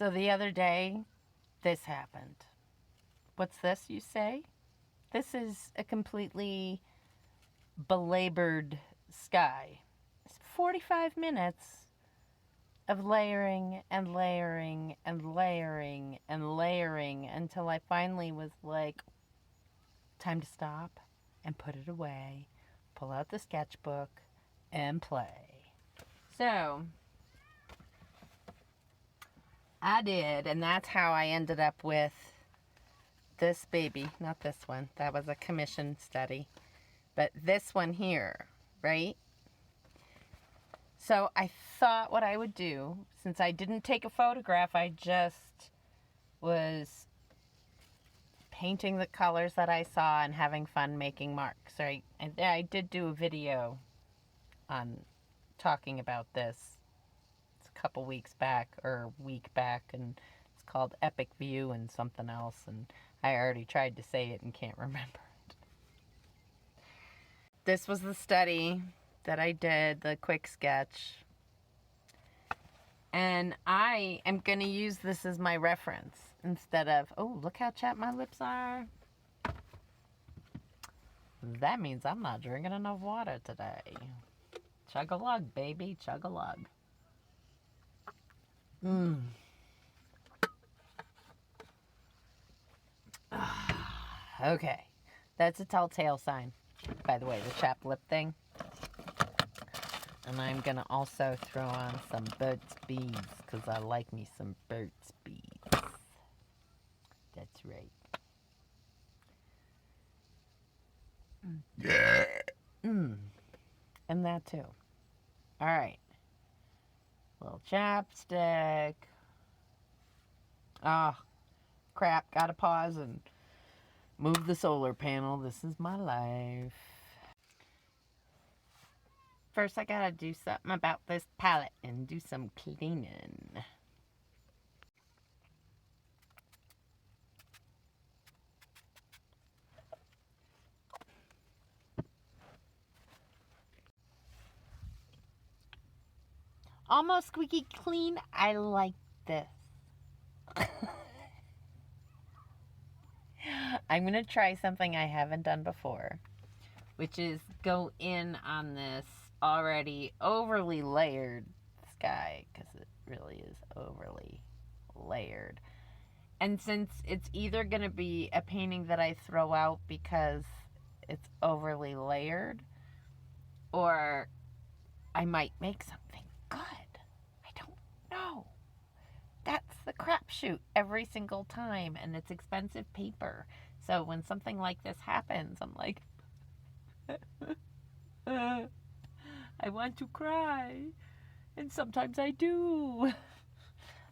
So the other day, this happened. What's this, you say? This is a completely belabored sky. It's 45 minutes of layering and layering and layering and layering until I finally was like, time to stop and put it away, pull out the sketchbook, and play. So I did, and that's how I ended up with this baby. Not this one. That was a commission study. But this one here, right? So I thought what I would do, since I didn't take a photograph, I just was painting the colors that I saw and having fun making marks. Right? And I did do a video on talking about this. It's a couple weeks back, or a week back, and it's called Epic View and something else, and I already tried to say it and can't remember it. This was the study that I did, the quick sketch. And I am going to use this as my reference instead of, oh, look how chapped my lips are. That means I'm not drinking enough water today. Chug-a-lug, baby, chug-a-lug. Okay, that's a telltale sign, by the way, the chapped lip thing. And I'm going to also throw on some Burt's Beads, because I like me some Burt's Beads. That's right. Yeah. And that too. Alright. Little chapstick. Oh, crap. Gotta pause and move the solar panel. This is my life. First, I gotta do something about this palette and do some cleaning. Almost squeaky clean. I like this. I'm going to try something I haven't done before, which is go in on this already overly layered sky, because it really is overly layered. And since it's either going to be a painting that I throw out because it's overly layered, or I might make something good. I don't know. That's the crapshoot every single time, and it's expensive paper. So when something like this happens, I'm like, I want to cry, and sometimes I do.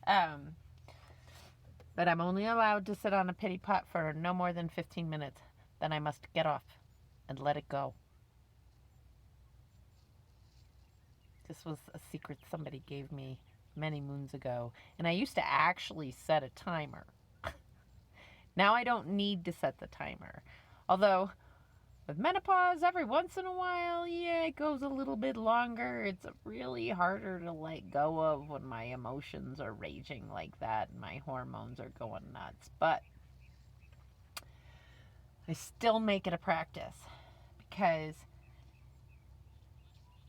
But I'm only allowed to sit on a pity pot for no more than 15 minutes. Then I must get off and let it go. This was a secret somebody gave me many moons ago, and I used to actually set a timer. Now I don't need to set the timer. Although, with menopause, every once in a while, yeah, it goes a little bit longer. It's really harder to let go of when my emotions are raging like that and my hormones are going nuts. But I still make it a practice, because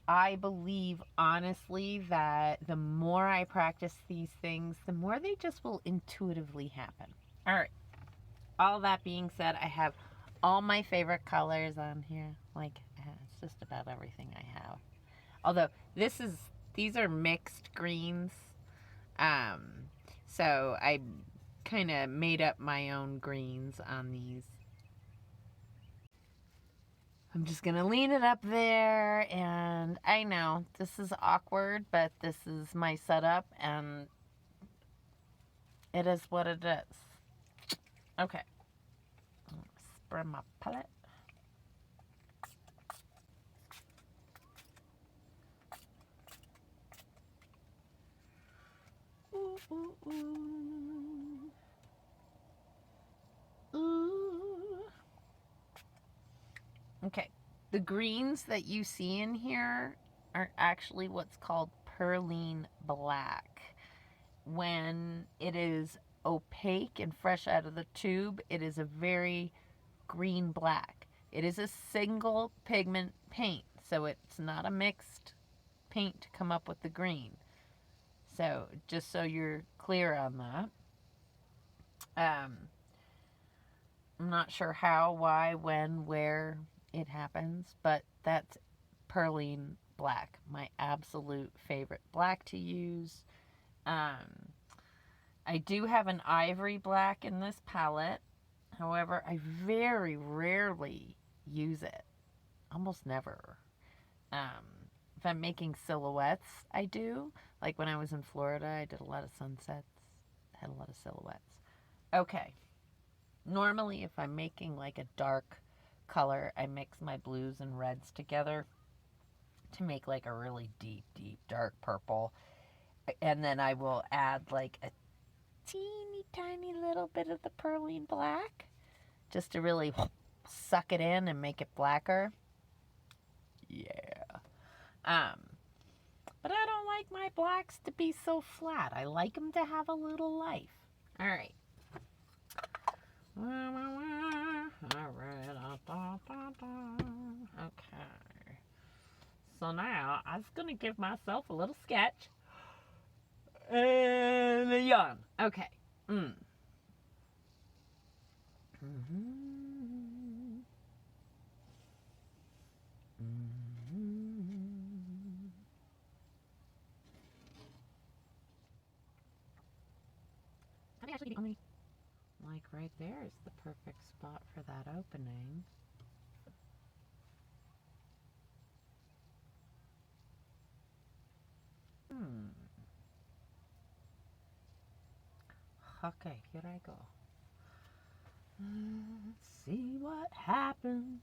I believe, honestly, that the more I practice these things, the more they just will intuitively happen. All right. All that being said, I have all my favorite colors on here. Like, it's just about everything I have. Although, these are mixed greens. So I kind of made up my own greens on these. I'm just going to lean it up there, and I know this is awkward, but this is my setup, and it is what it is. Okay. Spread my palette. Ooh, ooh, ooh. Ooh. Okay. The greens that you see in here are actually what's called perline black. when it is opaque and fresh out of the tube, it is a very green black. It is a single pigment paint, so it's not a mixed paint to come up with the green. So just so you're clear on that. I'm not sure how, why, when, where it happens, but that's perline black, my absolute favorite black to use. I do have an ivory black in this palette. However, I very rarely use it. Almost never. If I'm making silhouettes, I do. Like when I was in Florida, I did a lot of sunsets. Had a lot of silhouettes. Okay. Normally, if I'm making like a dark color, I mix my blues and reds together to make like a really deep, deep, dark purple. And then I will add like a teeny tiny little bit of the perline black just to really suck it in and make it blacker. Yeah. But I don't like my blacks to be so flat. I like them to have a little life. All right. Okay. So now I was going to give myself a little sketch and a yawn. Okay. I think actually the only, like right there is the perfect spot for that opening. Okay, here I go. Let's see what happens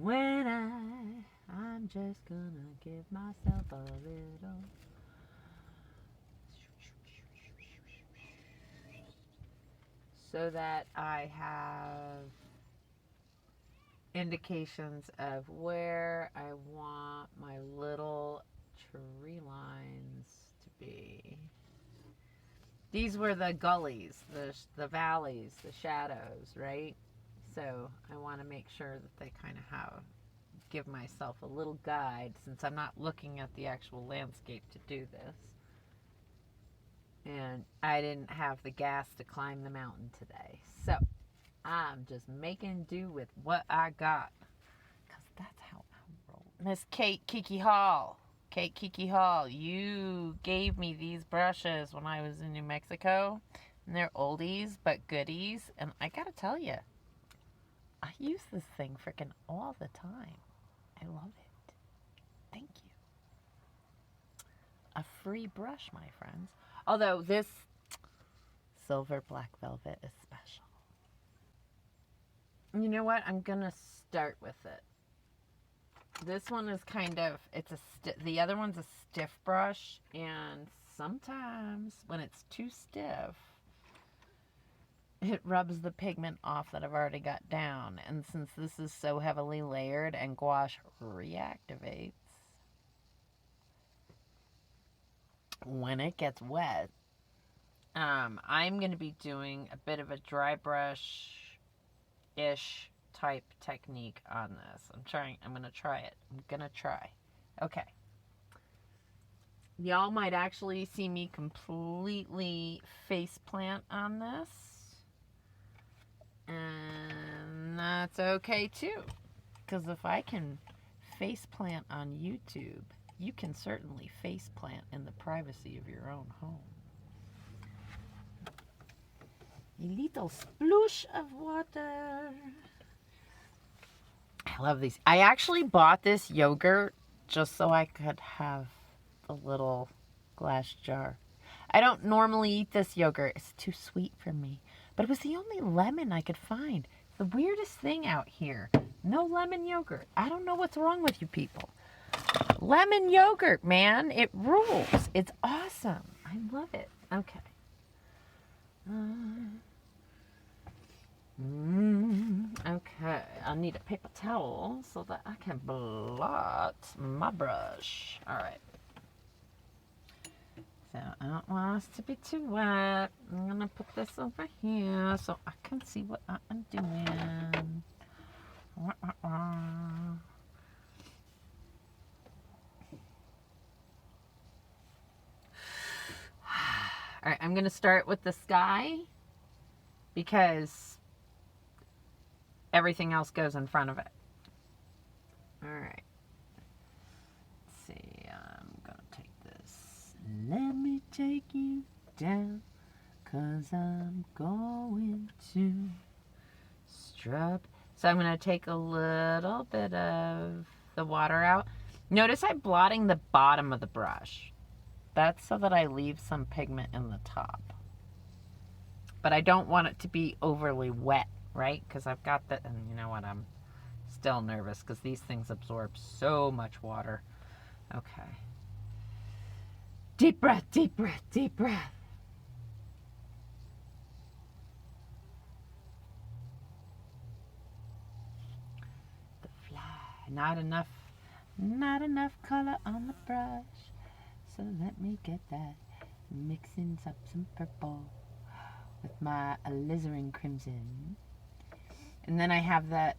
when I'm just gonna give myself a little. So that I have indications of where I want my little tree lines to be. These were the gullies, the valleys, the shadows, right? So I want to make sure that they kind of give myself a little guide, since I'm not looking at the actual landscape to do this. And I didn't have the gas to climb the mountain today. So I'm just making do with what I got. Because that's how I roll. Miss Kiki Hall, you gave me these brushes when I was in New Mexico. And they're oldies but goodies. And I gotta tell you, I use this thing freaking all the time. I love it. Thank you. A free brush, my friends. Although this silver black velvet is special. You know what? I'm going to start with it. This one is kind of, the other one's a stiff brush. And sometimes when it's too stiff, it rubs the pigment off that I've already got down. And since this is so heavily layered and gouache reactivates, when it gets wet, I'm going to be doing a bit of a dry brush-ish type technique on this. I'm going to try it. Okay. Y'all might actually see me completely face plant on this. And that's okay too. Because if I can face plant on YouTube, you can certainly face plant in the privacy of your own home. A little sploosh of water. I love these. I actually bought this yogurt just so I could have a little glass jar. I don't normally eat this yogurt. It's too sweet for me. But it was the only lemon I could find. The weirdest thing out here. No lemon yogurt. I don't know what's wrong with you people. Lemon yogurt, man. It rules. It's awesome. I love it. Okay. Okay. I need a paper towel so that I can blot my brush. All right. So I don't want us to be too wet. I'm going to put this over here so I can see what I'm doing. All right, I'm going to start with the sky because everything else goes in front of it. All right. Let's see. I'm going to take this. Let me take you down, 'cause I'm going to strut. So I'm going to take a little bit of the water out. Notice I'm blotting the bottom of the brush. That's so that I leave some pigment in the top. But I don't want it to be overly wet, right? Because I've got the, and you know what, I'm still nervous because these things absorb so much water. Okay. Deep breath, deep breath, deep breath. The fly. Not enough color on the brush. So let me get that. Mixing up some purple with my alizarin crimson. And then I have that,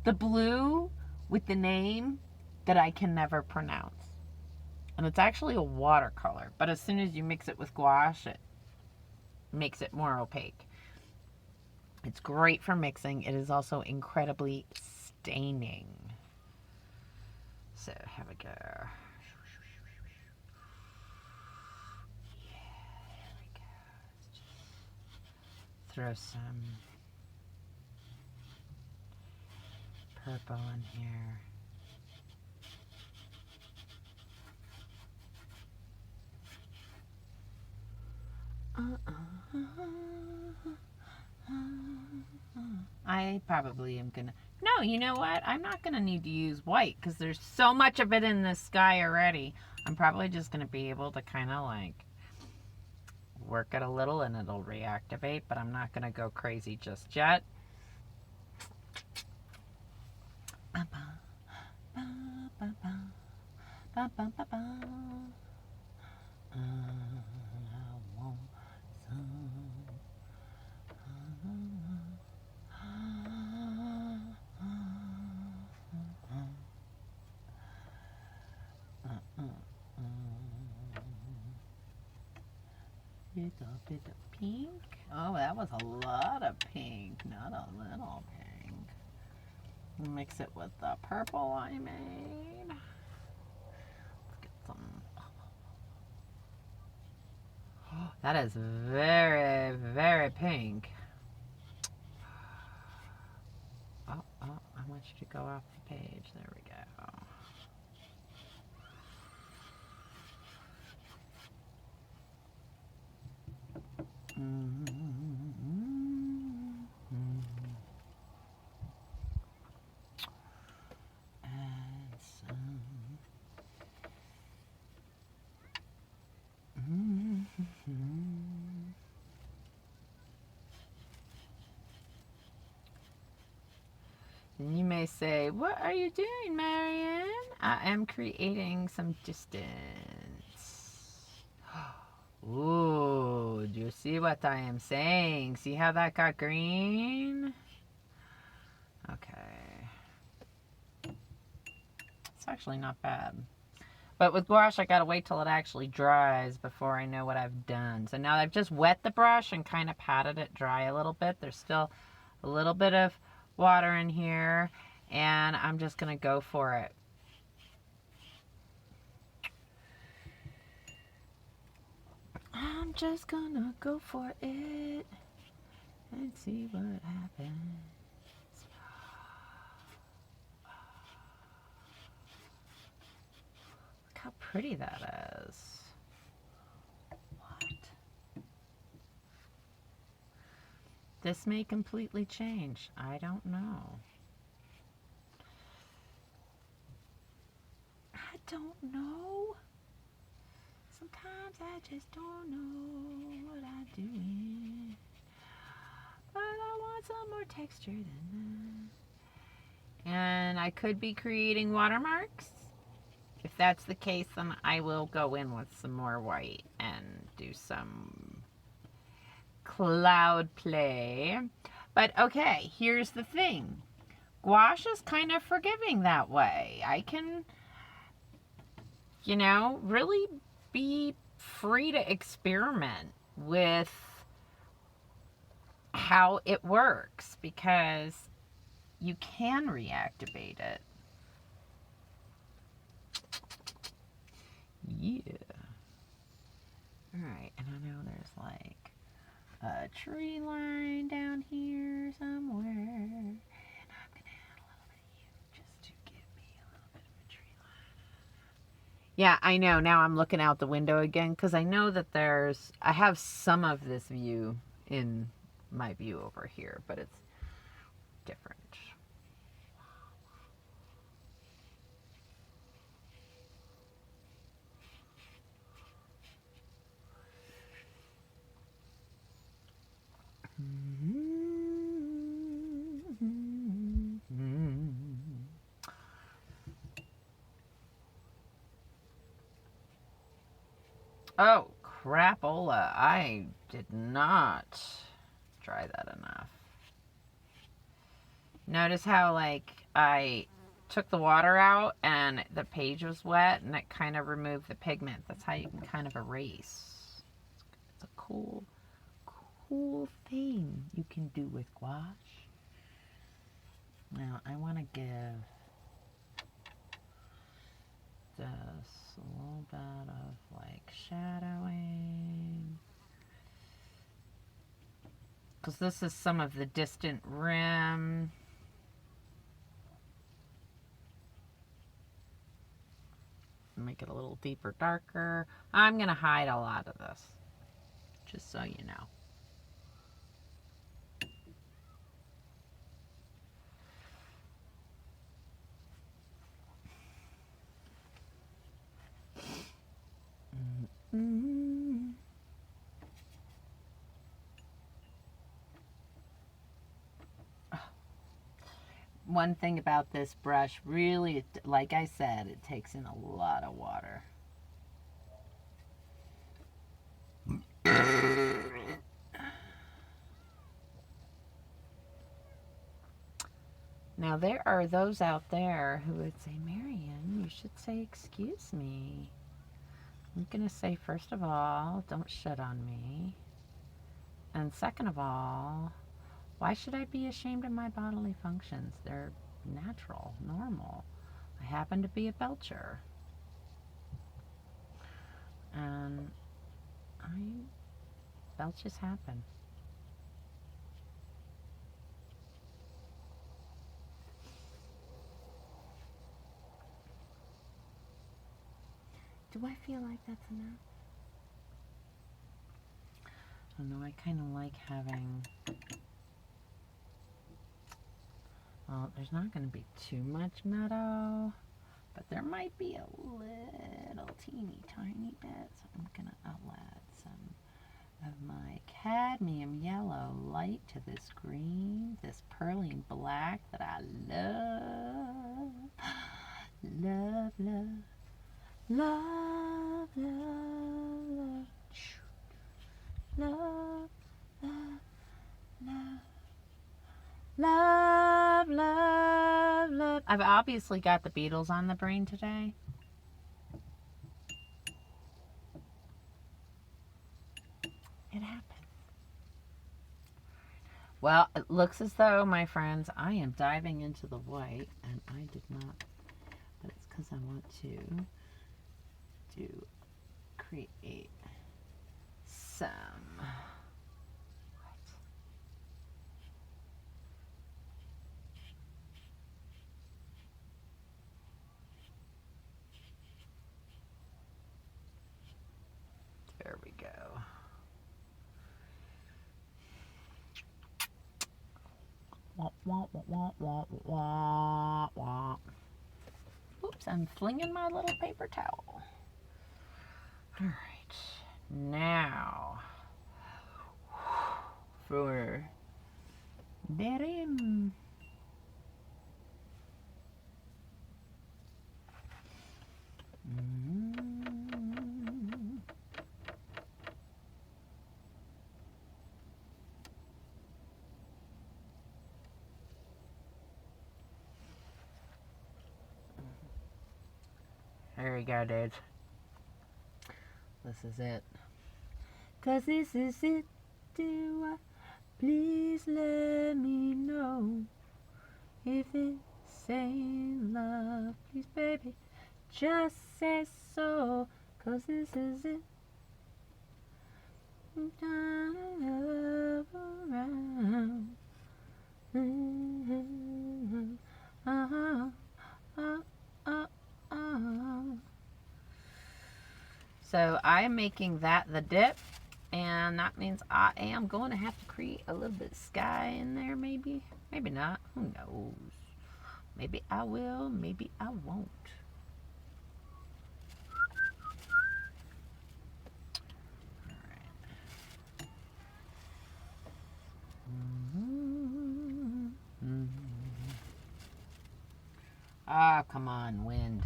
the blue with the name that I can never pronounce. And it's actually a watercolor, but as soon as you mix it with gouache, it makes it more opaque. It's great for mixing. It is also incredibly staining. So here we go. Throw some purple in here. I probably am gonna, no, you know what? I'm not gonna need to use white because there's so much of it in the sky already. I'm probably just gonna be able to kind of like work it a little and it'll reactivate, but I'm not gonna go crazy just yet. I want some. Little bit of pink. Oh, that was a lot of pink, not a little pink. Mix it with the purple I made. Let's get some. Oh, that is very, very pink. Oh, I want you to go off the page. There we go. And some. And you may say, what are you doing, Marianne? I am creating some distance. Ooh, do you see what I am saying? See how that got green? Okay. It's actually not bad. But with gouache, I gotta wait till it actually dries before I know what I've done. So now I've just wet the brush and kind of patted it dry a little bit. There's still a little bit of water in here, and I'm just gonna go for it. I'm just gonna go for it and see what happens. Look how pretty that is. What? This may completely change. I don't know. I don't know. Sometimes I just don't know what I'm doing. But I want some more texture than that. And I could be creating watermarks. if that's the case, then I will go in with some more white and do some cloud play. But okay, here's the thing. Gouache is kind of forgiving that way. I can, you know, really be free to experiment with how it works because you can reactivate it. Yeah. Alright, and I know there's like a tree line down here somewhere. And I'm going to add a little bit of you just to give me a little bit of a tree line. Yeah, I know. Now I'm looking out the window again because I know that I have some of this view in my view over here, but it's different. Oh, crapola. I did not dry that enough. Notice how, like, I took the water out and the page was wet and it kind of removed the pigment. That's how you can kind of erase. It's a cool thing you can do with gouache. Now, I want to give this a little bit of, like, shadowing. Because this is some of the distant rim. Make it a little deeper, darker. I'm going to hide a lot of this, just so you know. One thing about this brush, really, like I said, it takes in a lot of water. Now, there are those out there who would say, Marian, you should say, excuse me. I'm going to say, first of all, don't shit on me. And second of all, why should I be ashamed of my bodily functions? They're natural, normal. I happen to be a belcher. And belches happen. Do I feel like that's enough? I don't know, I kind of like having, well, there's not going to be too much meadow, but there might be a little teeny tiny bit, so I'm going to add some of my cadmium yellow light to this green, this pearline black that I love, love, love, love, love, love, love, love, love. Love, love, love. I've obviously got the Beatles on the brain today. It happens. Well, it looks as though, my friends, I am diving into the white, and I did not, but it's because I want to create some. There we go. Wah, wah, wah, wah, wah, wah. Oops, I'm flinging my little paper towel. All right, now for the rim. There we go, dude. This is it. 'Cause this is it. Do I? Please let me know if it's ain't love. Please, baby, just say so. 'Cause this is it. So I'm making that the dip, and that means I am going to have to create a little bit of sky in there, maybe. Maybe not. Who knows? Maybe I will, maybe I won't. Ah, come on, wind.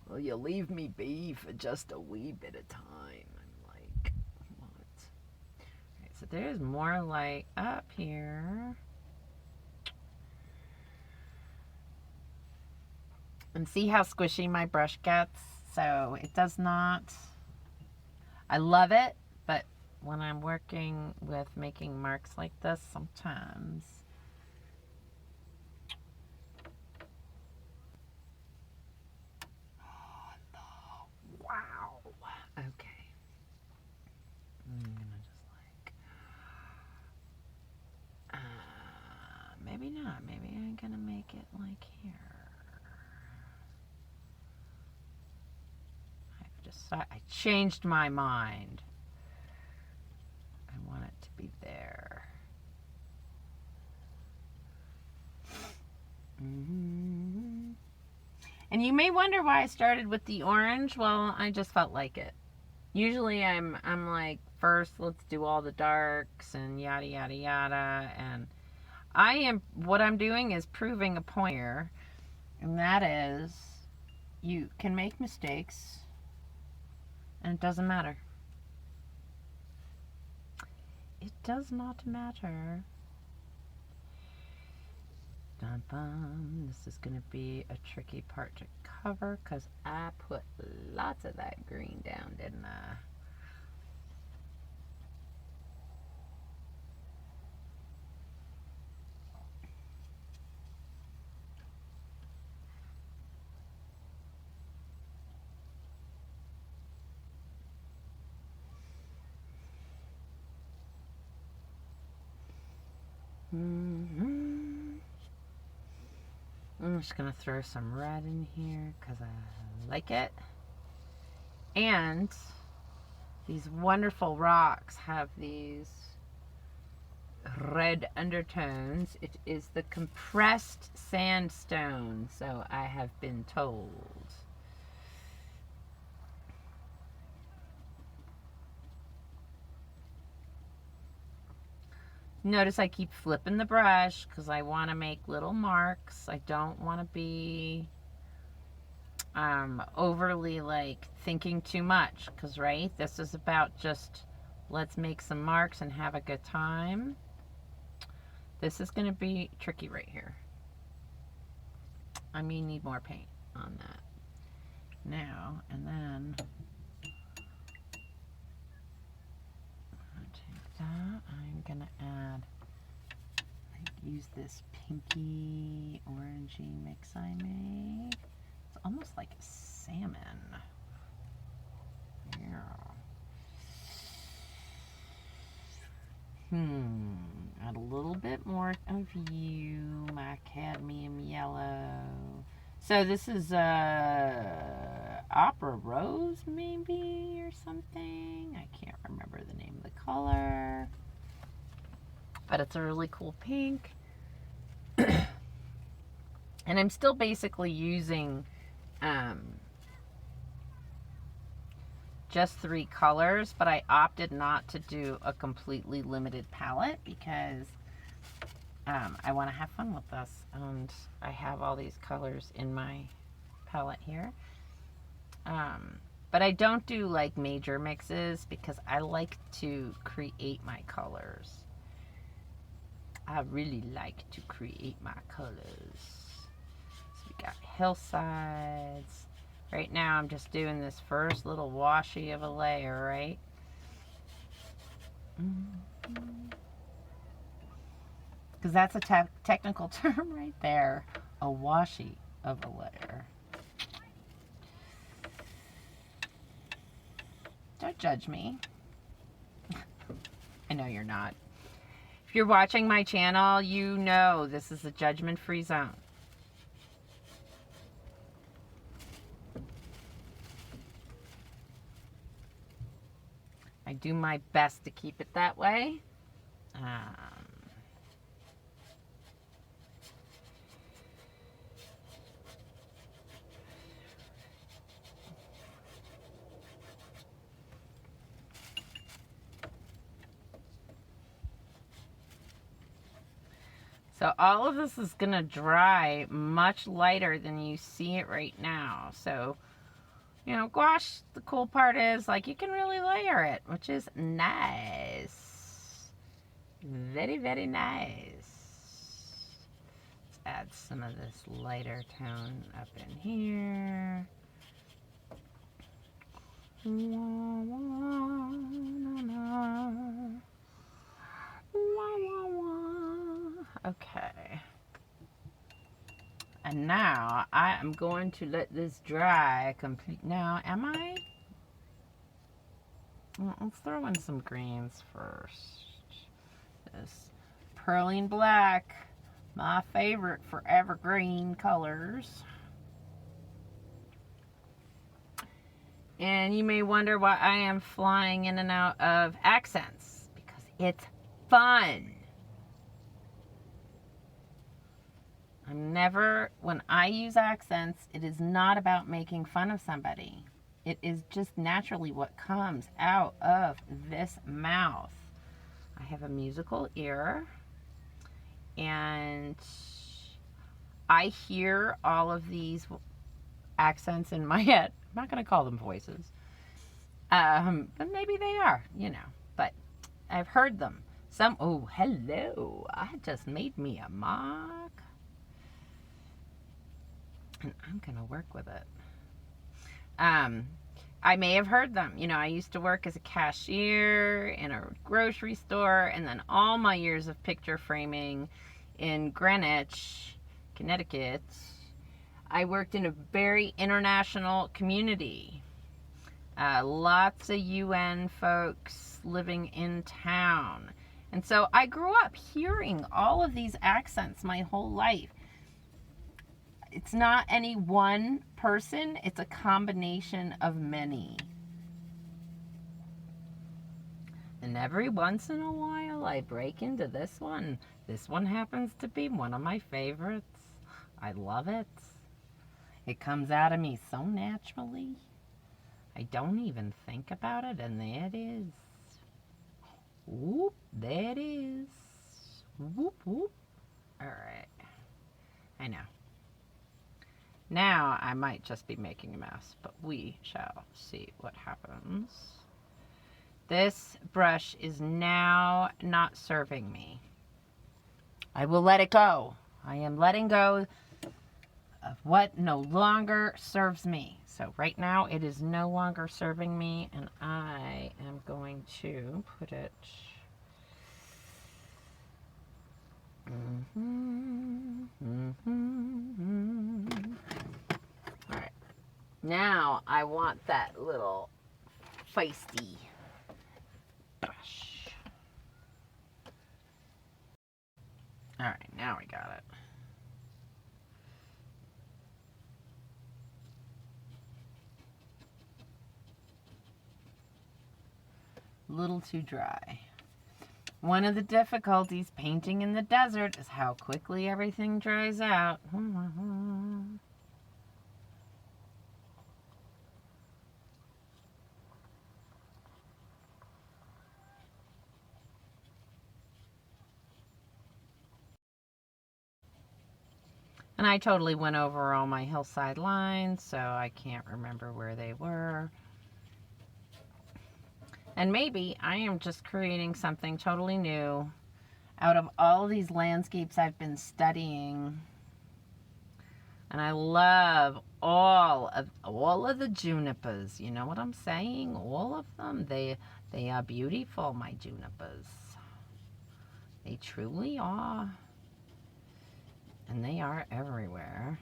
Will you leave me be for just a wee bit of time? I'm like, what? Okay, so there's more light up here. And see how squishy my brush gets? So it does not... I love it, but when I'm working with making marks like this, sometimes... Wow. Okay. I'm gonna just like, maybe not. Maybe I'm gonna make it like here. I changed my mind. I want it to be there. And you may wonder why I started with the orange. Well, I just felt like it. Usually I'm like, first let's do all the darks and yada yada yada, and what I'm doing is proving a point here, and that is you can make mistakes and it doesn't matter. It does not matter. Dun, dun. This is going to be a tricky part to cover because I put lots of that green down, didn't I? I'm just going to throw some red in here because I like it. And these wonderful rocks have these red undertones. It is the compressed sandstone, so I have been told. Notice I keep flipping the brush because I want to make little marks. I don't want to be overly like thinking too much, because right, this is about just let's make some marks and have a good time. This is going to be tricky right here. I may need more paint on that now, and then take that. I'm gonna add, like, use this pinky orangey mix I made. It's almost like a salmon. Yeah. Add a little bit more of you, my cadmium yellow. So this is Opera Rose, maybe, or something. I can't remember the name of the color. But it's a really cool pink. And I'm still basically using just 3 colors, but I opted not to do a completely limited palette because I want to have fun with this, and I have all these colors in my palette here. But I don't do like major mixes because I like to create my colors. I really like to create my colors. So we got hillsides. Right now I'm just doing this first little washy of a layer, right? Because that's a technical term right there. A washy of a layer. Don't judge me. I know you're not. If you're watching my channel, you know this is a judgment-free zone. I do my best to keep it that way. So all of this is going to dry much lighter than you see it right now. So, you know, gouache, the cool part is, like, you can really layer it, which is nice. Very, very nice. Let's add some of this lighter tone up in here. Okay. And now I am going to let this dry complete. Now, am I? Well, let's throw in some greens first. This Pearline Black, my favorite forever green colors. And you may wonder why I am flying in and out of accents, because it's fun. I'm never, when I use accents, it is not about making fun of somebody. It is just naturally what comes out of this mouth. I have a musical ear, and I hear all of these accents in my head. I'm not going to call them voices. But maybe they are, you know. But I've heard them. Some, oh, hello. I just made me a mark. And I'm going to work with it. I may have heard them. You know, I used to work as a cashier in a grocery store, and then all my years of picture framing in Greenwich, Connecticut, I worked in a very international community. Lots of UN folks living in town. And so I grew up hearing all of these accents my whole life. It's not any one person, it's a combination of many. And every once in a while I break into this one. This one happens to be one of my favorites. I love it. It comes out of me so naturally. I don't even think about it, and there it is. Whoop, there it is. Whoop, whoop. All right. I know. Now I might just be making a mess, but we shall see what happens. This brush is now not serving me. I will let it go. I am letting go of what no longer serves me. So right now it is no longer serving me, and I am going to put it all right. Now I want that little feisty brush. All right, now we got it. A little too dry. One of the difficulties painting in the desert is how quickly everything dries out. And I totally went over all my hillside lines, so I can't remember where they were. And maybe I am just creating something totally new out of all of these landscapes I've been studying. And I love all of the junipers. You know what I'm saying? All of them. They are beautiful, my junipers. They truly are. And they are everywhere.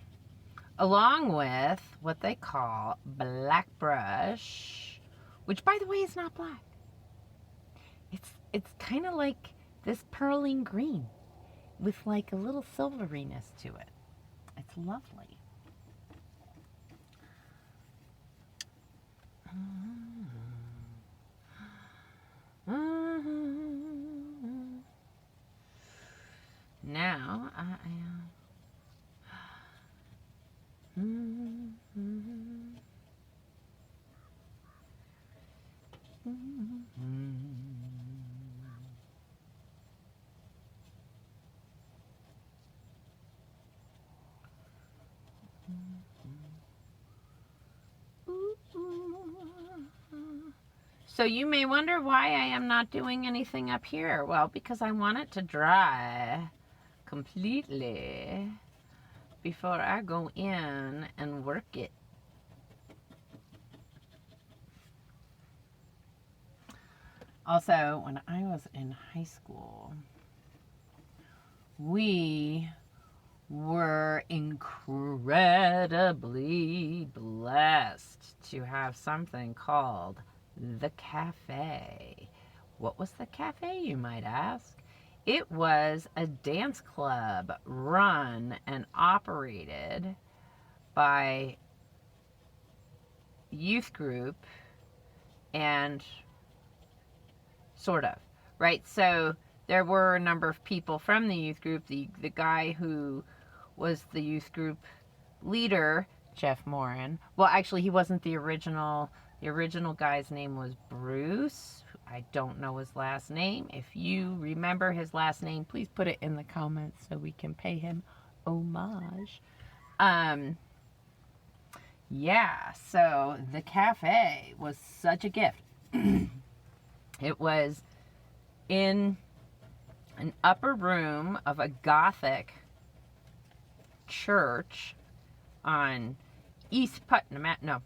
Along with what they call black brush, which, by the way, is not black. It's kind of like this pearline green with like a little silveriness to it. It's lovely. Now I am. So you may wonder why I am not doing anything up here. Well, because I want it to dry completely before I go in and work it. Also, when I was in high school, we were incredibly blessed to have something called the cafe. What was the cafe, you might ask? It was a dance club run and operated by youth group and sort of, right? So there were a number of people from the youth group. The guy who was the youth group leader, Jeff Morin. Well, actually, he wasn't the original. The original guy's name was Bruce. I don't know his last name. If you remember his last name, please put it in the comments so we can pay him homage. Yeah, so the cafe was such a gift. It was in an upper room of a Gothic church on East Putnam Avenue.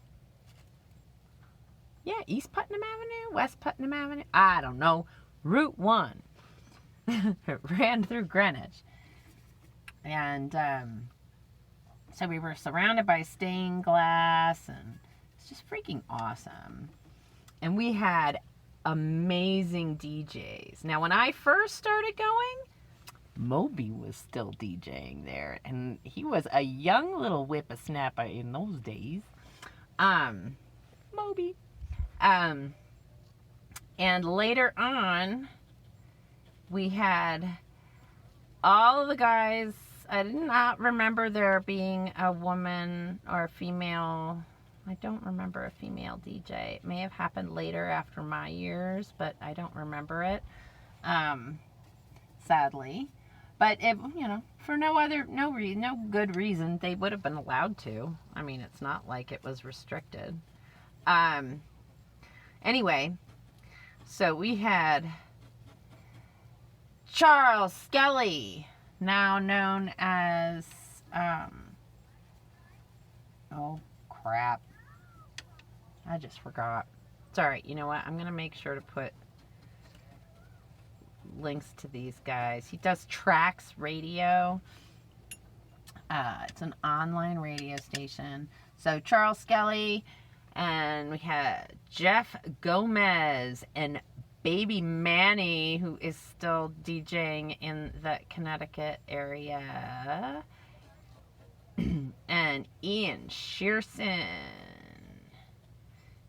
Yeah, East Putnam Avenue, West Putnam Avenue, I don't know, Route 1. It ran through Greenwich. And so we were surrounded by stained glass, and it's just freaking awesome. And we had amazing DJs. Now, when I first started going, Moby was still DJing there, and he was a young little whippersnapper in those days. Moby. And later on, we had all of the guys. I did not remember there being a woman or a female. I don't remember a female DJ. It may have happened later after my years, but I don't remember it, sadly. But it, you know, for no good reason, they would have been allowed to. I mean, it's not like it was restricted. Anyway, so we had Charlz Skelly, now known as, oh crap, I just forgot. It's alright, you know what, I'm going to make sure to put links to these guys. He does Trax Radio. It's an online radio station. So Charlz Skelly, and we had Jeff Gomez and Baby Manny, who is still DJing in the Connecticut area, and Ian Shearson.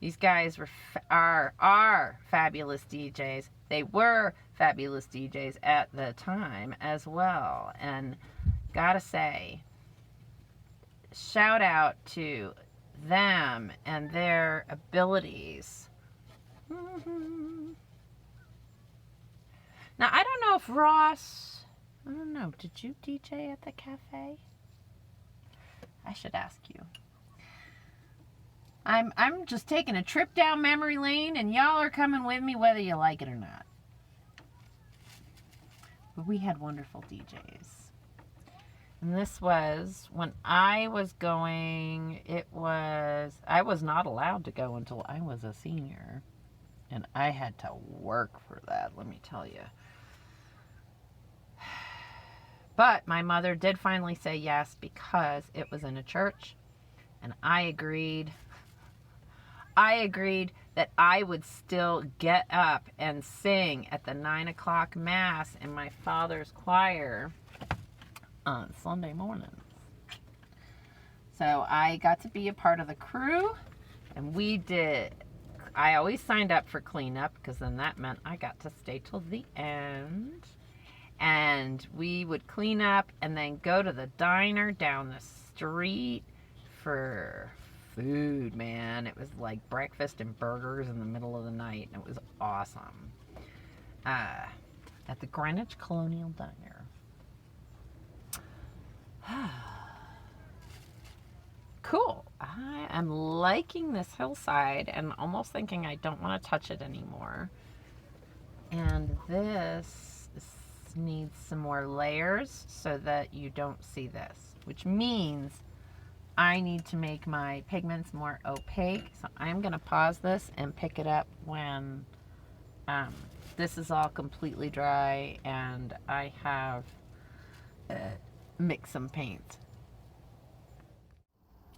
These guys are fabulous DJs. They were fabulous DJs at the time as well. And gotta say, shout out to them and their abilities. Now, I don't know if Ross, I don't know, did you DJ at the cafe? I should ask you. I'm just taking a trip down memory lane, and y'all are coming with me whether you like it or not. But we had wonderful DJs. And this was when I was going, I was not allowed to go until I was a senior. And I had to work for that, let me tell you. But my mother did finally say yes because it was in a church. And I agreed that I would still get up and sing at the 9 o'clock mass in my father's choir on Sunday mornings. So I got to be a part of the crew, and I always signed up for cleanup because then that meant I got to stay till the end. And we would clean up and then go to the diner down the street for food, man. It was like breakfast and burgers in the middle of the night, and it was awesome. At the Greenwich Colonial Diner. Cool. I am liking this hillside and almost thinking I don't want to touch it anymore. And this needs some more layers so that you don't see this, which means I need to make my pigments more opaque. So I'm going to pause this and pick it up when this is all completely dry and I have mixed some paint.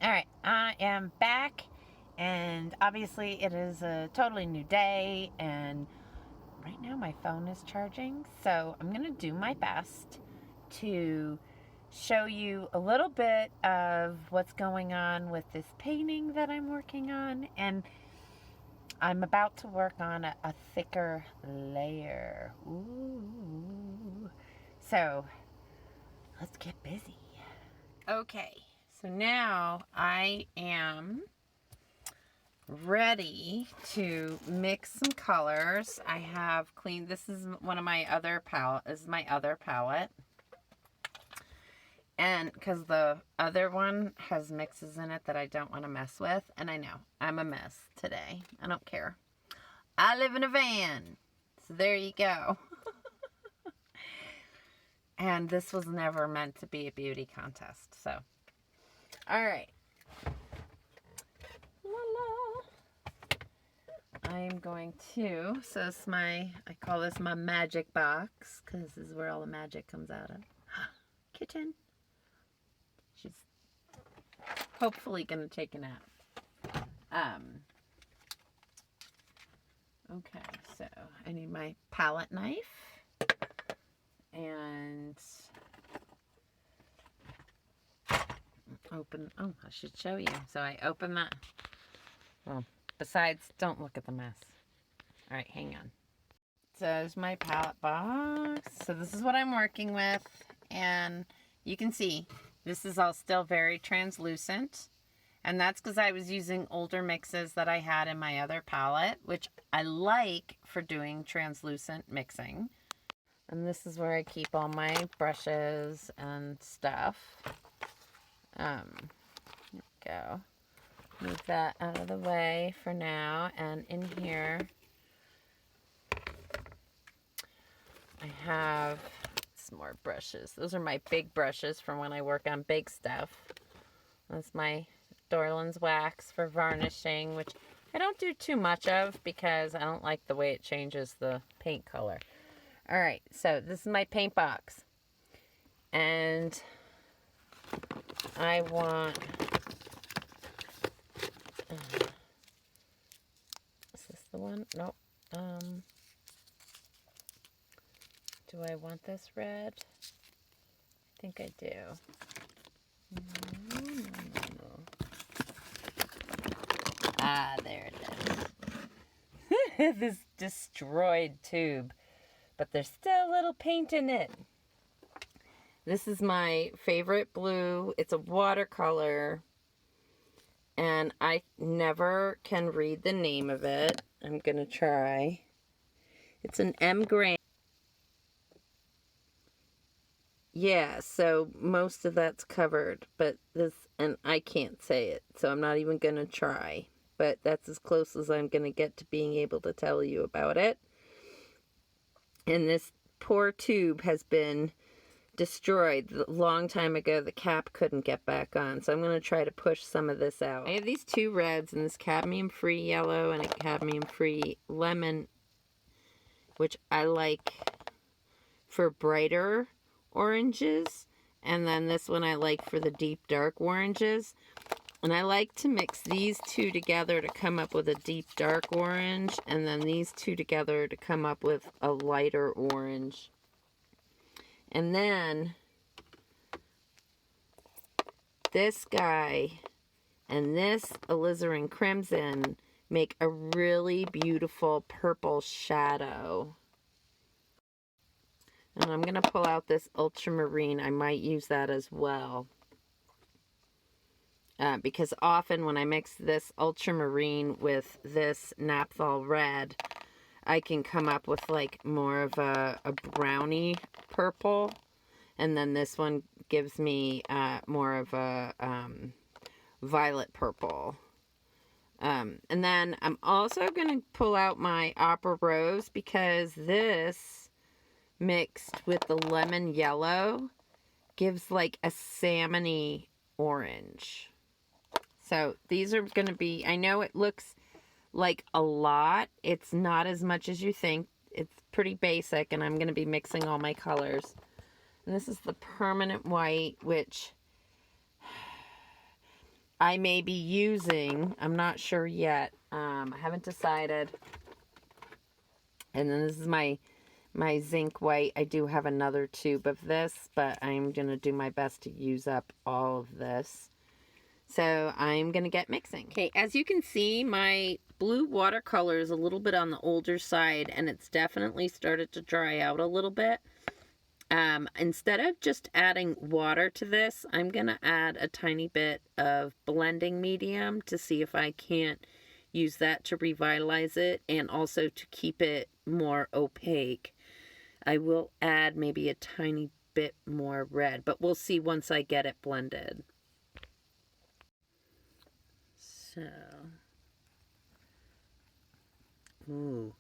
Alright, I am back, and obviously it is a totally new day, and right now my phone is charging, so I'm going to do my best to show you a little bit of what's going on with this painting that I'm working on, and I'm about to work on a thicker layer. Ooh. So, let's get busy. Okay, so now I am ready to mix some colors. I have cleaned, this is one of my other palette, and because the other one has mixes in it that I don't want to mess with, and I know I'm a mess today. I don't care. I live in a van, so there you go. And this was never meant to be a beauty contest, so all right. I'm going to, so it's I call this my magic box, because this is where all the magic comes out of. Kitchen. She's hopefully going to take a nap. Okay, so I need my palette knife. And open, oh, I should show you. So I open that. Well, besides, don't look at the mess. All right, hang on. So there's my palette box. So this is what I'm working with. And you can see this is all still very translucent. And that's because I was using older mixes that I had in my other palette, which I like for doing translucent mixing. And this is where I keep all my brushes and stuff. There we go. Move that out of the way for now. And in here, I have some more brushes. Those are my big brushes for when I work on big stuff. That's my Dorland's wax for varnishing, which I don't do too much of because I don't like the way it changes the paint color. All right, so this is my paint box, and I want, is this the one? Nope. Do I want this red? I think I do. No. Ah, there it is. This destroyed tube. But there's still a little paint in it. This is my favorite blue. It's a watercolor. And I never can read the name of it. I'm going to try. It's an M. Grant. yeah, so most of that's covered, but this, and I can't say it, so I'm not even going to try. But that's as close as I'm going to get to being able to tell you about it. And this poor tube has been destroyed a long time ago. The cap couldn't get back on, so I'm going to try to push some of this out. I have these two reds, and this cadmium-free yellow and a cadmium-free lemon, which I like for brighter oranges, and then this one I like for the deep dark oranges. And I like to mix these two together to come up with a deep dark orange, and then these two together to come up with a lighter orange. And then this guy and this alizarin crimson make a really beautiful purple shadow. And I'm going to pull out this ultramarine. I might use that as well. Because often when I mix this ultramarine with this naphthol red, I can come up with like more of a browny purple. And then this one gives me more of a violet purple. And then I'm also going to pull out my opera rose, because this mixed with the lemon yellow gives like a salmony orange. So these are going to be, I know it looks like a lot. It's not as much as you think. It's pretty basic, and I'm going to be mixing all my colors. And this is the permanent white, which I may be using. I'm not sure yet. I haven't decided. And then this is my zinc white. I do have another tube of this, but I'm going to do my best to use up all of this. So I'm going to get mixing. Okay, as you can see, my blue watercolor is a little bit on the older side, and it's definitely started to dry out a little bit. Instead of just adding water to this, I'm going to add a tiny bit of blending medium to see if I can't use that to revitalize it and also to keep it more opaque. I will add maybe a tiny bit more red, but we'll see once I get it blended. So, ooh,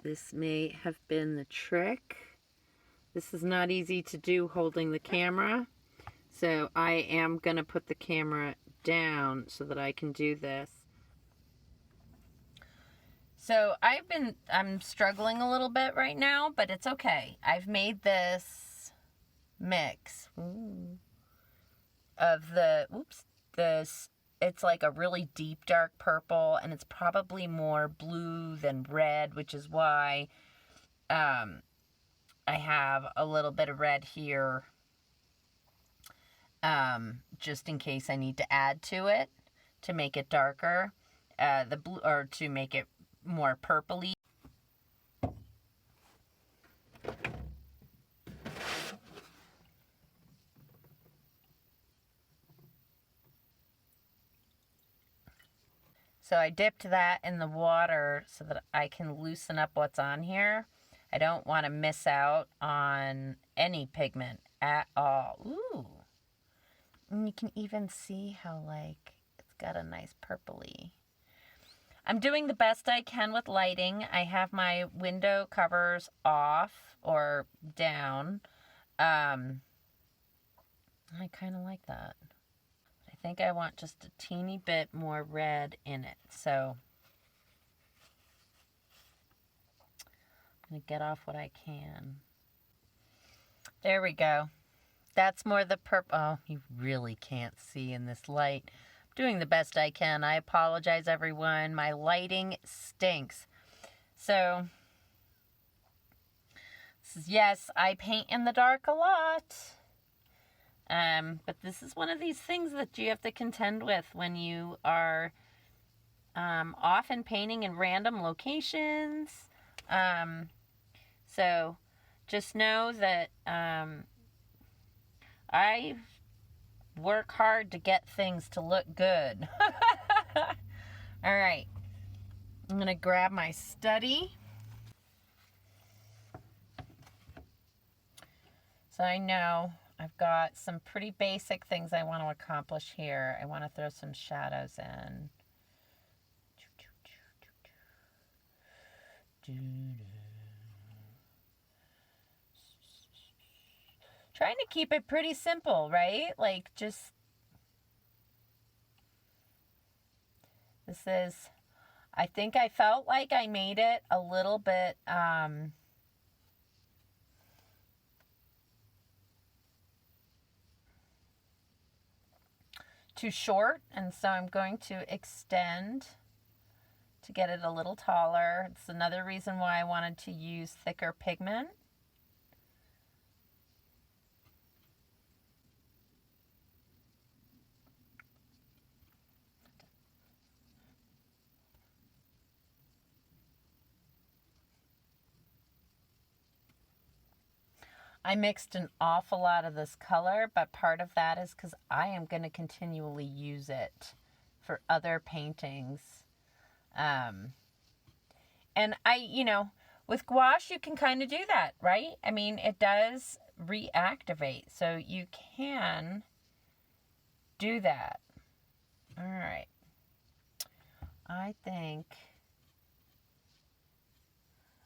this may have been the trick. This is not easy to do holding the camera, so I am going to put the camera down so that I can do this. So I'm struggling a little bit right now, but it's okay. I've made this mix of it's like a really deep dark purple, and it's probably more blue than red, which is why I have a little bit of red here, just in case I need to add to it to make it darker, the blue, or to make it more purpley. So I dipped that in the water so that I can loosen up what's on here. I don't want to miss out on any pigment at all. Ooh. And you can even see how, like, it's got a nice purpley. I'm doing the best I can with lighting. I have my window covers off or down. I kind of like that. I think I want just a teeny bit more red in it. So I'm going to get off what I can. There we go. That's more the purple. Oh, you really can't see in this light. I'm doing the best I can. I apologize, everyone. My lighting stinks. So, yes, I paint in the dark a lot. But this is one of these things that you have to contend with when you are often painting in random locations. So just know that I work hard to get things to look good. All right. I'm going to grab my study. So I know I've got some pretty basic things I want to accomplish here. I want to throw some shadows in. Trying to keep it pretty simple, right? Like just, this is, I think I felt like I made it a little bit, too short, and so I'm going to extend to get it a little taller. It's another reason why I wanted to use thicker pigment. I mixed an awful lot of this color, but part of that is because I am going to continually use it for other paintings. And with gouache, you can kind of do that, right? I mean, it does reactivate, so you can do that. All right. I think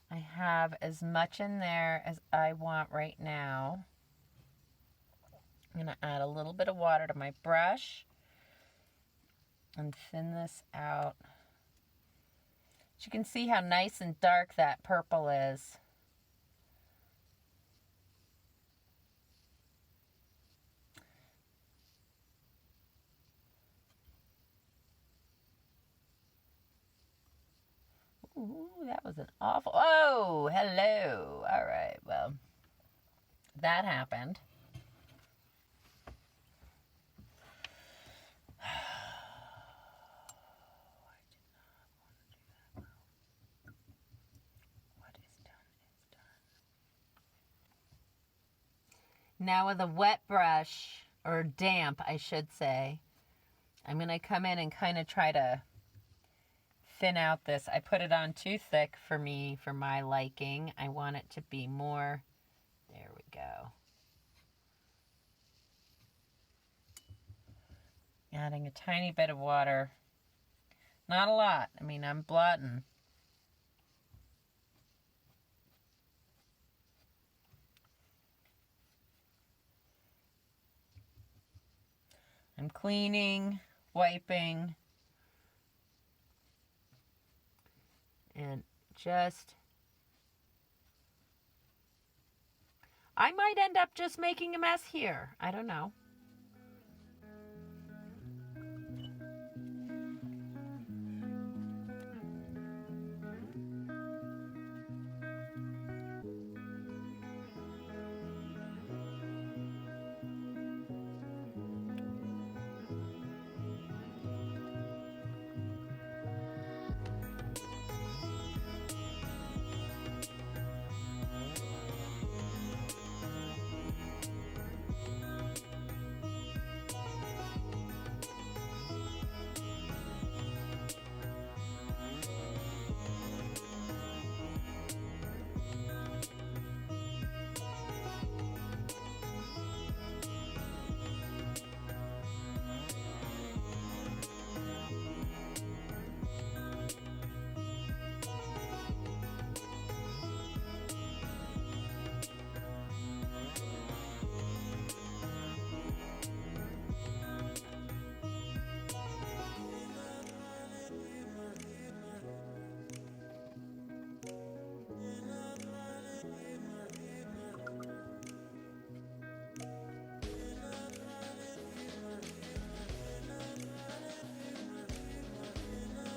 I have as much in there as I want right now. I'm going to add a little bit of water to my brush and thin this out. But you can see how nice and dark that purple is. Ooh, that was an awful... Oh, hello. All right, well, that happened. Now with a wet brush, or damp, I should say, I'm going to come in and kind of try to thin out this. I put it on too thick for me, for my liking. I want it to be more, there we go. Adding a tiny bit of water. Not a lot. I mean, I'm blotting. I'm cleaning, wiping, and just, I might end up just making a mess here. I don't know.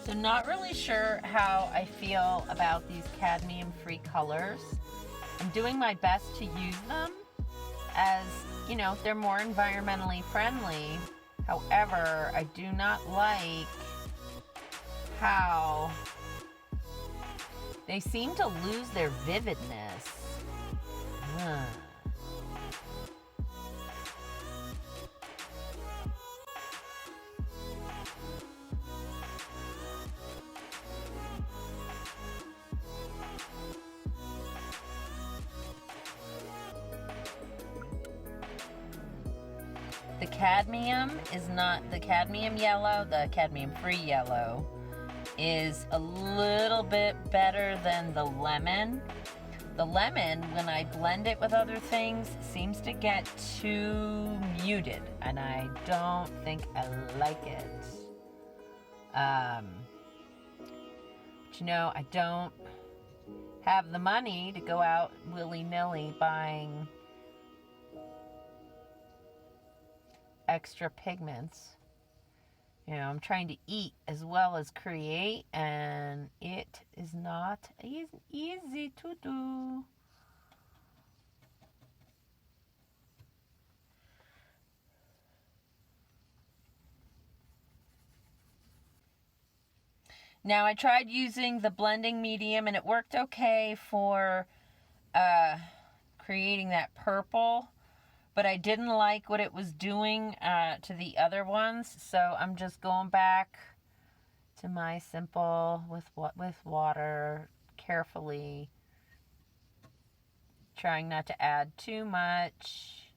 So not really sure how I feel about these cadmium-free colors. I'm doing my best to use them as, you know, they're more environmentally friendly. However, I do not like how they seem to lose their vividness. Ugh. cadmium is not, the cadmium yellow, the cadmium-free yellow, is a little bit better than the lemon. The lemon, when I blend it with other things, seems to get too muted, and I don't think I like it. But you know, I don't have the money to go out willy-nilly buying extra pigments. You know, I'm trying to eat as well as create, and it is not easy to do. Now, I tried using the blending medium, and it worked okay for creating that purple, but I didn't like what it was doing to the other ones, so I'm just going back to my simple with water, carefully, trying not to add too much.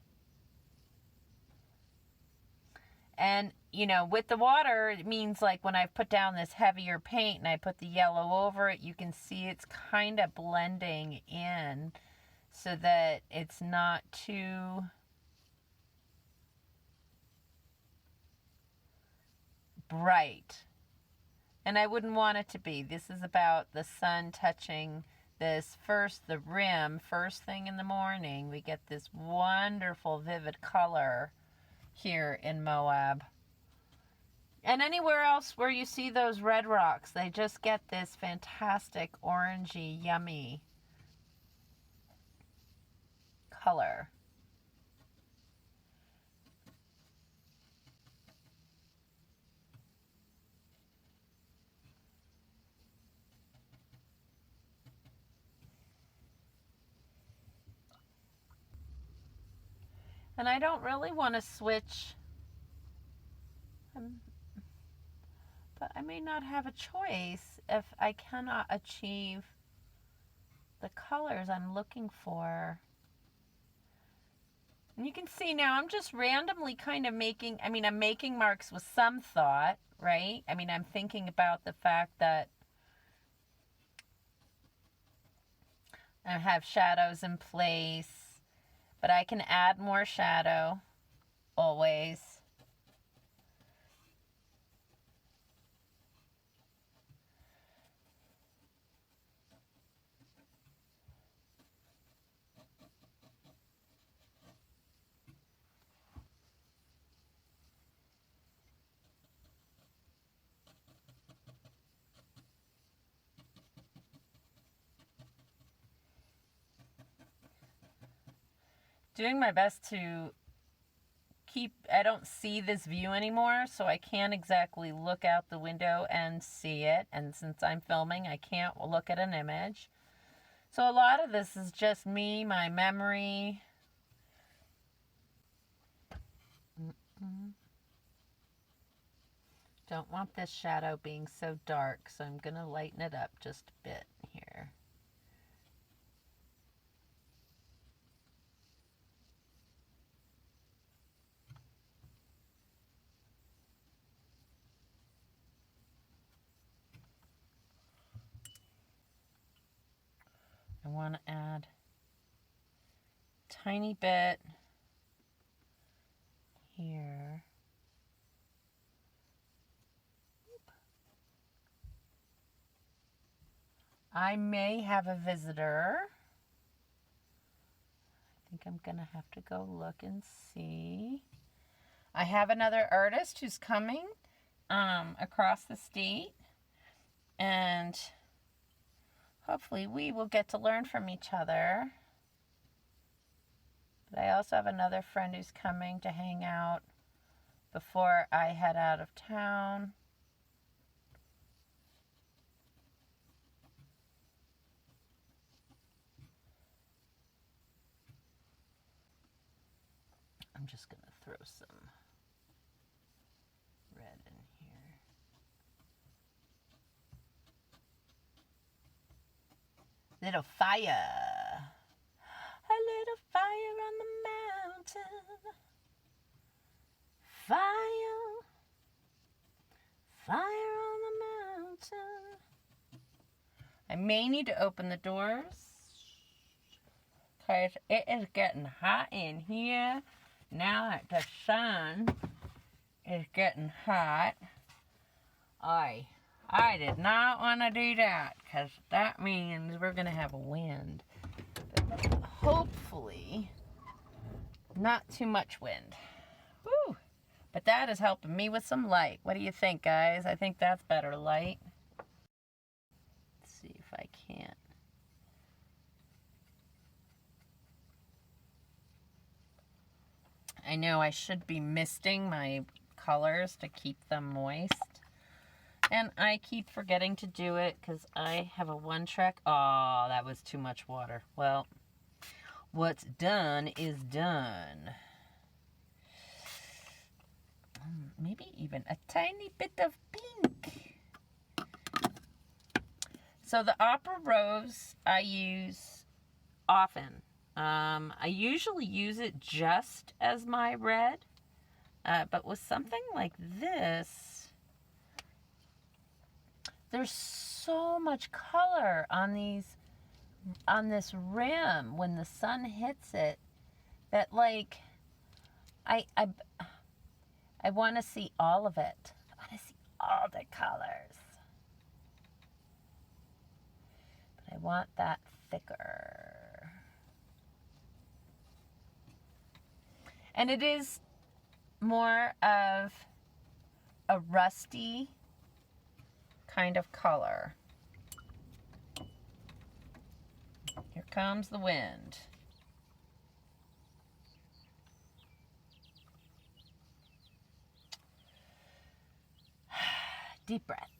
And, you know, with the water, it means like when I put down this heavier paint and I put the yellow over it, you can see it's kind of blending in so that it's not too bright. And I wouldn't want it to be. This is about the sun touching this the rim, first thing in the morning. We get this wonderful vivid color here in Moab. And anywhere else where you see those red rocks, they just get this fantastic orangey, yummy color. And I don't really want to switch, but I may not have a choice if I cannot achieve the colors I'm looking for. And you can see now I'm just randomly kind of making, I'm making marks with some thought, right? I'm thinking about the fact that I have shadows in place, but I can add more shadow always. Doing my best to I don't see this view anymore, so I can't exactly look out the window and see it. And since I'm filming, I can't look at an image. So a lot of this is just me, my memory. Don't want this shadow being so dark, so I'm going to lighten it up just a bit here. I want to add a tiny bit here. I may have a visitor. I think I'm going to have to go look and see. I have another artist who's coming across the state, and hopefully we will get to learn from each other. But I also have another friend who's coming to hang out before I head out of town. I'm just going to throw some red in here. Little fire. A little fire on the mountain. Fire, fire on the mountain. I may need to open the doors because it is getting hot in here now that the sun is getting hot. I did not want to do that because that means we're going to have a wind. But hopefully, not too much wind. Woo! But that is helping me with some light. What do you think, guys? I think that's better light. Let's see if I can't. I know I should be misting my colors to keep them moist. And I keep forgetting to do it because I have a one-track. Oh, that was too much water. Well, what's done is done. Maybe even a tiny bit of pink. So the opera rose I use often. I usually use it just as my red. But with something like this, there's so much color on this rim when the sun hits it that, like, I want to see all of it. I want to see all the colors. But I want that thicker. And it is more of a rusty kind of color. Here comes the wind. Deep breath.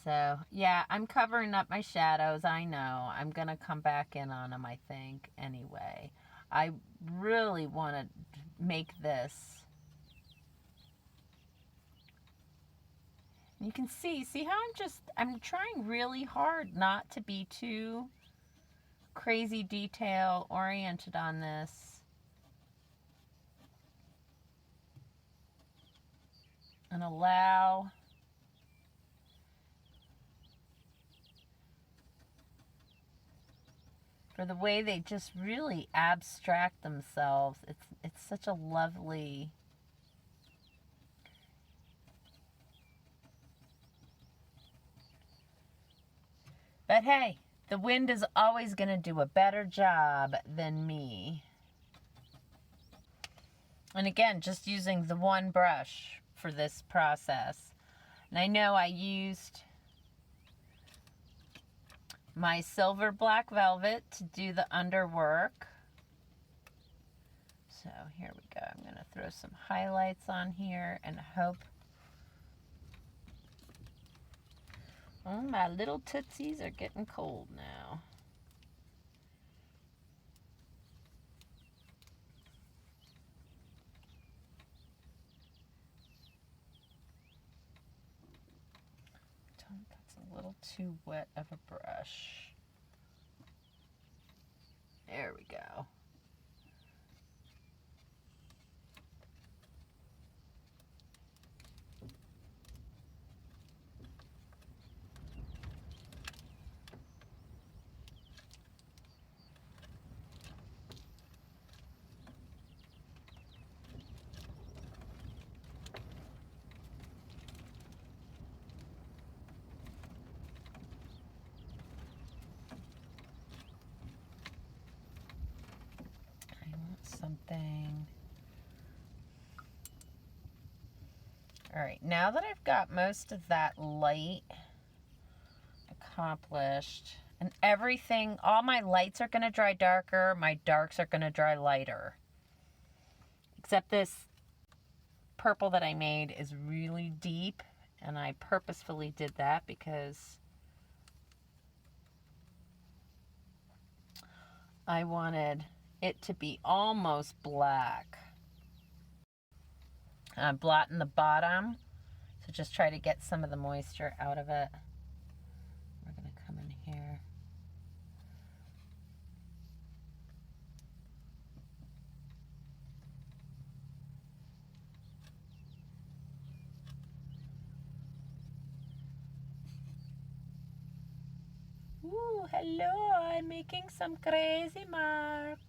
So, yeah, I'm covering up my shadows. I know. I'm going to come back in on them, I think, anyway. I really want to make this. You can see how I'm trying really hard not to be too crazy detail oriented on this. And allow for the way they just really abstract themselves. It's such a lovely. But hey, the wind is always going to do a better job than me. And again, just using the one brush for this process. And I know I used my silver black velvet to do the underwork. So here we go. I'm going to throw some highlights on here and hope. Oh, my little tootsies are getting cold now. That's a little too wet of a brush. There we go. Something. All right, now that I've got most of that light accomplished, and everything, all my lights are going to dry darker, my darks are going to dry lighter. Except this purple that I made is really deep, and I purposefully did that because I wanted it to be almost black. I'm blotting the bottom to just try to get some of the moisture out of it. We're going to come in here. Hello, hello, I'm making some crazy marks.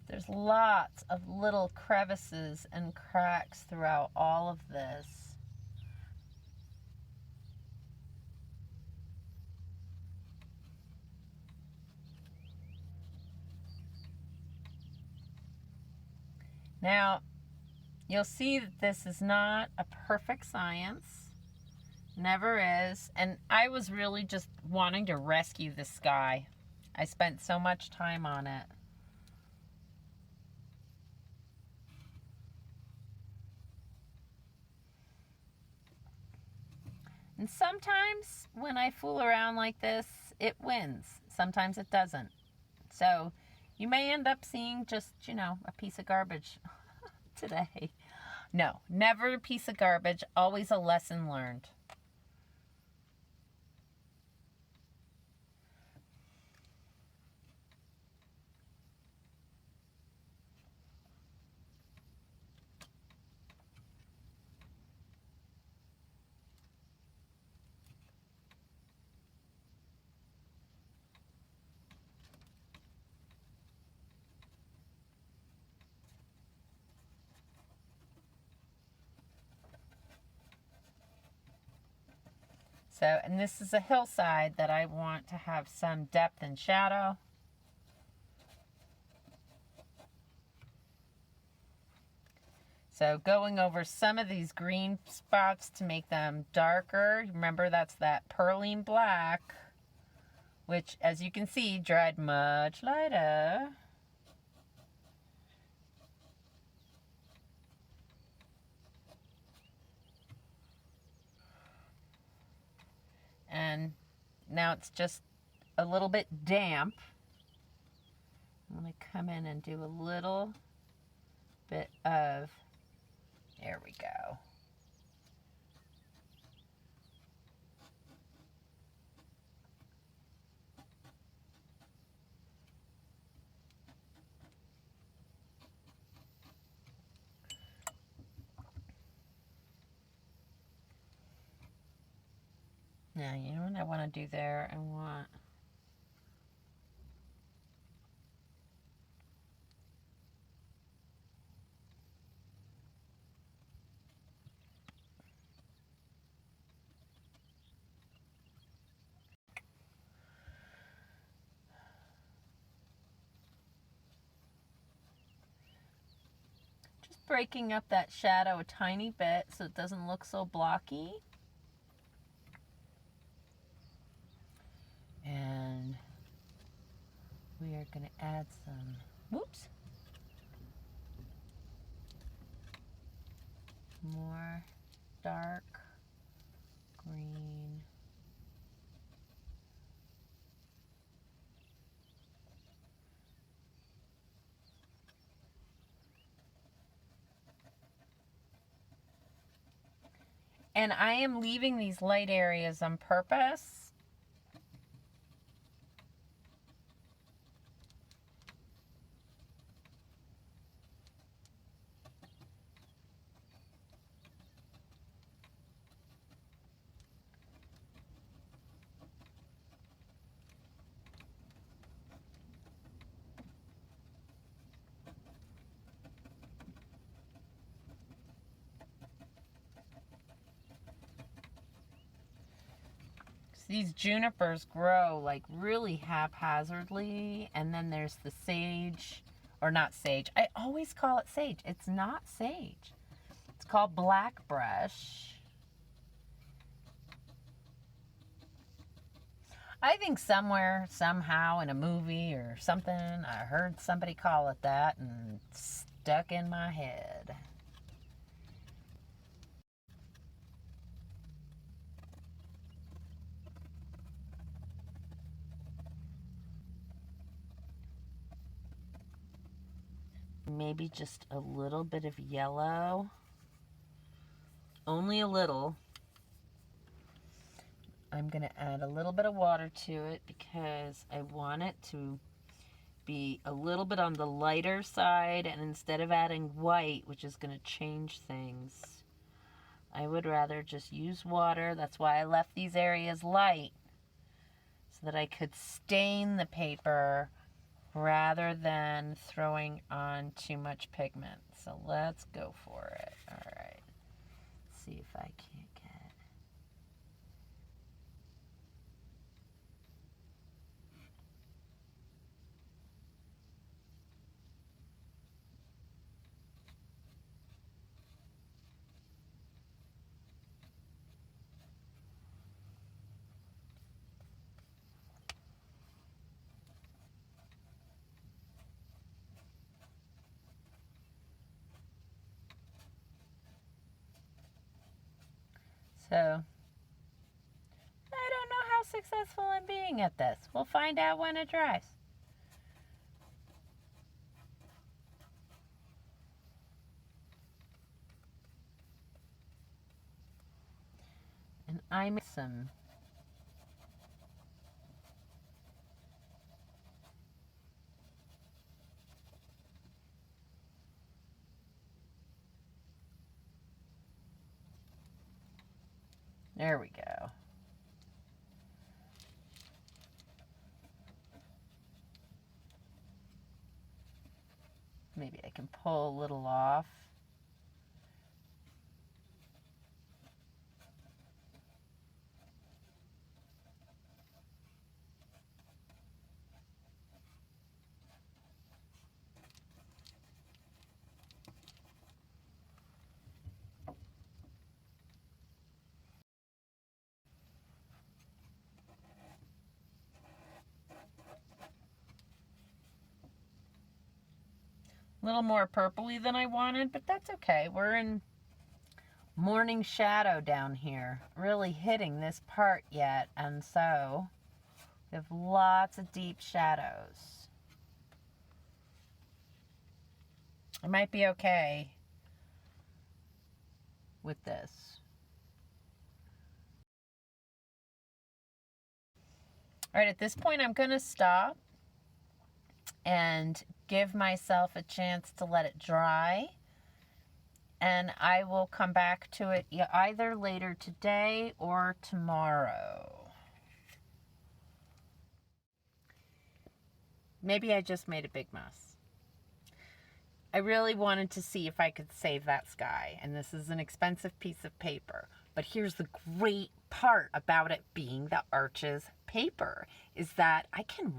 There's lots of little crevices and cracks throughout all of this. Now, you'll see that this is not a perfect science. Never is. And I was really just wanting to rescue this sky. I spent so much time on it. And sometimes when I fool around like this, it wins. Sometimes it doesn't. So you may end up seeing just, a piece of garbage today. No, never a piece of garbage. Always a lesson learned. So, and this is a hillside that I want to have some depth and shadow. So going over some of these green spots to make them darker. Remember, that's that perline black, which, as you can see, dried much lighter. And now it's just a little bit damp. I'm going to come in and do a little bit of, there we go. Now, you know what I want to do there? I want just breaking up that shadow a tiny bit so it doesn't look so blocky. And we are going to add some, more dark green. And I am leaving these light areas on purpose. These junipers grow like really haphazardly, and then there's the sage, or not sage. I always call it sage. It's not sage. It's called blackbrush. I think somewhere, somehow, in a movie or something, I heard somebody call it that, and it's stuck in my head. Maybe just a little bit of yellow. Only a little. I'm going to add a little bit of water to it because I want it to be a little bit on the lighter side, and instead of adding white, which is going to change things, I would rather just use water. That's why I left these areas light, so that I could stain the paper rather than throwing on too much pigment. So let's go for it. All right. Let's see if I can't get it. So, I don't know how successful I'm being at this. We'll find out when it dries. And I mix some. There we go. Maybe I can pull a little off. A little more purpley than I wanted, but that's okay. We're in morning shadow down here, really hitting this part yet, and so we have lots of deep shadows. I might be okay with this. All right, at this point I'm going to stop and give myself a chance to let it dry, and I will come back to it either later today or tomorrow. Maybe I just made a big mess. I really wanted to see if I could save that sky, and this is an expensive piece of paper. But here's the great part about it being the Arches paper, is that I can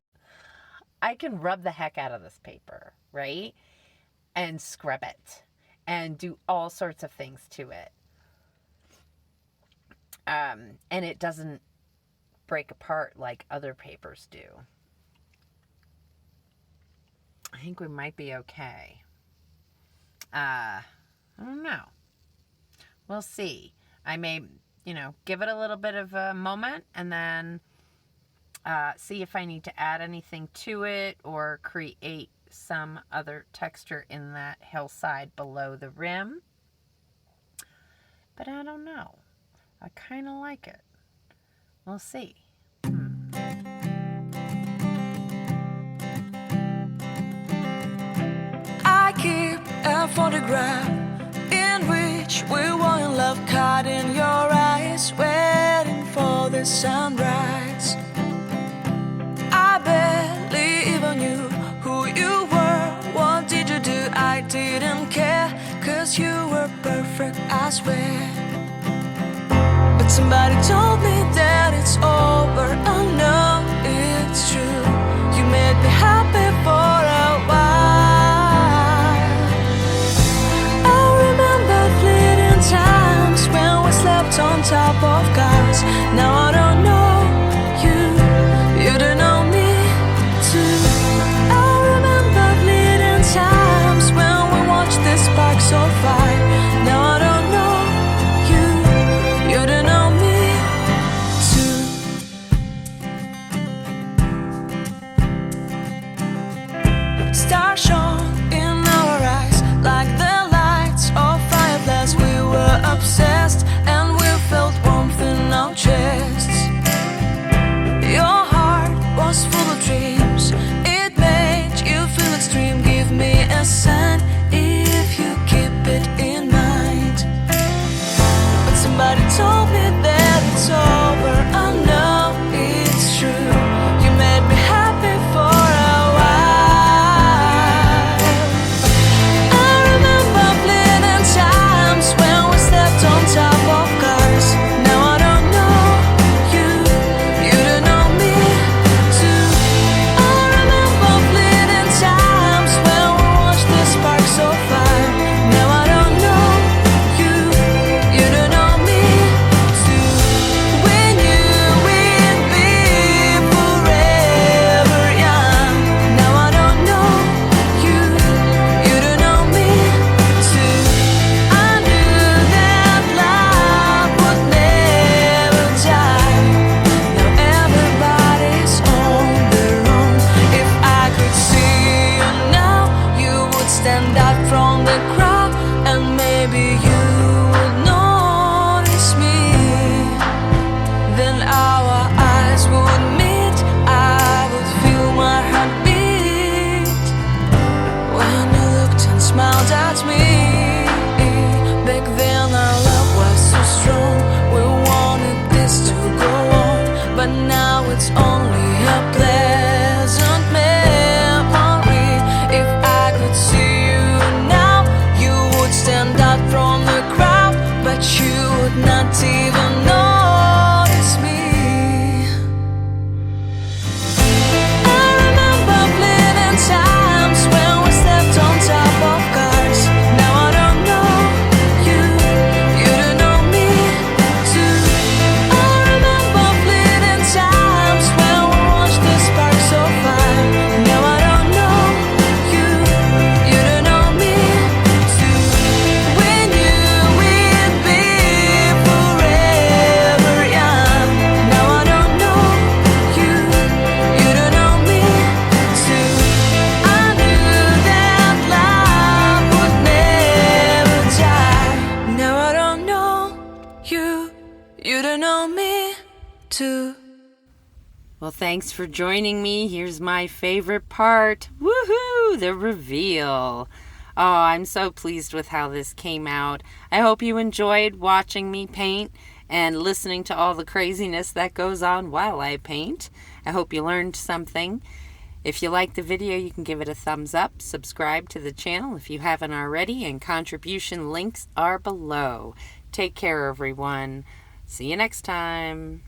rub the heck out of this paper, right? And scrub it and do all sorts of things to it. And it doesn't break apart like other papers do. I think we might be okay. I don't know. We'll see. I may, give it a little bit of a moment and then see if I need to add anything to it or create some other texture in that hillside below the rim. But I don't know. I kind of like it. We'll see. I keep a photograph in which we were in love, caught in your eyes, waiting for the sunrise. I barely even knew who you were. What did you do? I didn't care, 'cause you were perfect, I swear. But somebody told me that it's over. I know it's true. You made me happy for a while. I remember fleeting times when we slept on top of cars. Now I don't know you, you don't know me too. I remember fleeting times when we watched the sparks so fire. Now I don't know you, you don't know me too. Stars shone in our eyes like the lights of fireflies. We were obsessed and we felt warmth in our chests. Your heart was full of dreams. It made Well, thanks for joining me. Here's my favorite part. Woohoo! The reveal. Oh, I'm so pleased with how this came out. I hope you enjoyed watching me paint and listening to all the craziness that goes on while I paint. I hope you learned something. If you liked the video, you can give it a thumbs up, subscribe to the channel if you haven't already, and contribution links are below. Take care, everyone. See you next time.